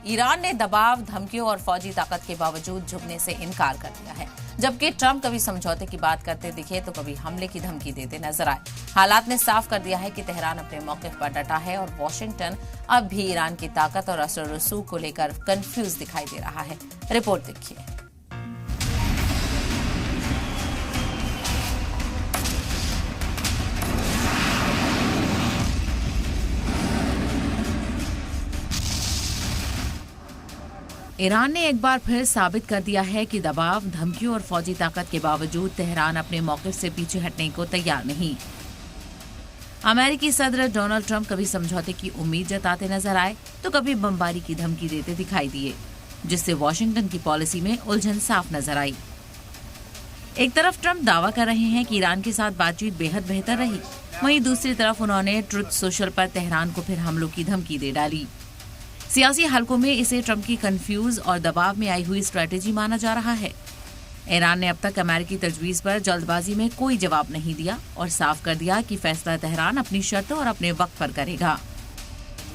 Iran ने दबाव, धमकियों और फौजी ताकत के बावजूद झुकने से इनकार कर दिया है। जबकि ट्रंप कभी समझौते की बात करते दिखे तो कभी हमले की धमकी देते नजर आए। हालात ने साफ कर दिया है कि तेहरान अपने मौक़िफ़ पर डटा है और वॉशिंगटन अब भी ईरान की ताकत और असर रसूख को लेकर कंफ्यूज दिखाई दे रहा है। रिपोर्ट देखिए। ईरान ने एक बार फिर साबित कर दिया है कि दबाव, धमकियों और फौजी ताकत के बावजूद तेहरान अपने मौक़िफ़ से पीछे हटने को तैयार नहीं। अमेरिकी सदर डोनाल्ड ट्रंप कभी समझौते की उम्मीद जताते नजर आए तो कभी बमबारी की धमकी देते दिखाई दिए, जिससे वॉशिंगटन की पॉलिसी में उलझन साफ नजर आई। एक तरफ ट्रंप दावा कर रहे हैं कि ईरान के साथ बातचीत बेहद बेहतर रही, वहीं दूसरी तरफ उन्होंने ट्रुथ सोशल पर तेहरान को फिर हमलों की धमकी दे डाली। सियासी हलकों में इसे ट्रंप की कंफ्यूज और दबाव में आई हुई स्ट्रेटेजी माना जा रहा है। ईरान ने अब तक अमेरिकी तजवीज पर जल्दबाजी में कोई जवाब नहीं दिया और साफ कर दिया कि फैसला तेहरान अपनी शर्तों और अपने वक्त पर करेगा।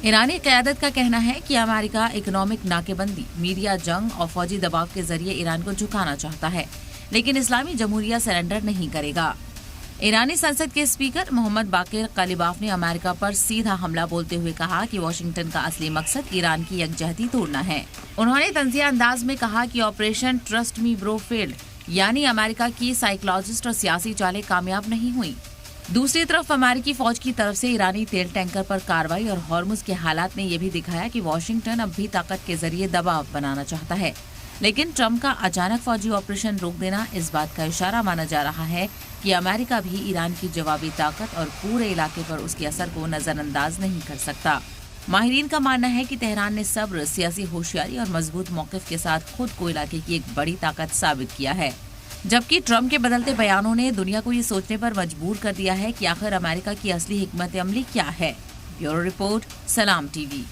ईरानी क़यादत का कहना है कि अमेरिका इकोनॉमिक नाकेबंदी, मीडिया जंग और फौजी दबाव के जरिए ईरान को झुकाना चाहता है, लेकिन इस्लामी जमहूरिया सरेंडर नहीं करेगा। ईरानी संसद के स्पीकर मोहम्मद बाकिर कालिबाफ ने अमेरिका पर सीधा हमला बोलते हुए कहा कि वॉशिंगटन का असली मकसद ईरान की यकजहती तोड़ना है। उन्होंने तंज़िया अंदाज में कहा कि operation trust me bro failed, यानी अमेरिका की साइकोलॉजिस्ट और सियासी चालें कामयाब नहीं हुई। दूसरी तरफ अमेरिकी फौज की तरफ से ईरानी तेल टैंकर पर कार्रवाई और हॉर्मुज के हालात ने यह भी दिखाया कि वॉशिंगटन अब भी ताकत के जरिए दबाव बनाना चाहता है। लेकिन ट्रंप का अचानक फौजी ऑपरेशन रोक देना इस बात का इशारा माना जा रहा है कि अमेरिका भी ईरान की जवाबी ताकत और पूरे इलाके पर उसके असर को नजरअंदाज नहीं कर सकता। माहिरीन का मानना है कि तेहरान ने सब्र, सियासी होशियारी और मजबूत मौक़िफ़ के साथ खुद को इलाके की एक बड़ी ताकत साबित किया है, जबकि ट्रंप के बदलते बयानों ने दुनिया को ये सोचने पर मजबूर कर दिया है कि आखिर अमेरिका की असली हिकमत अमली क्या है। ब्यूरो रिपोर्ट, सलाम टीवी।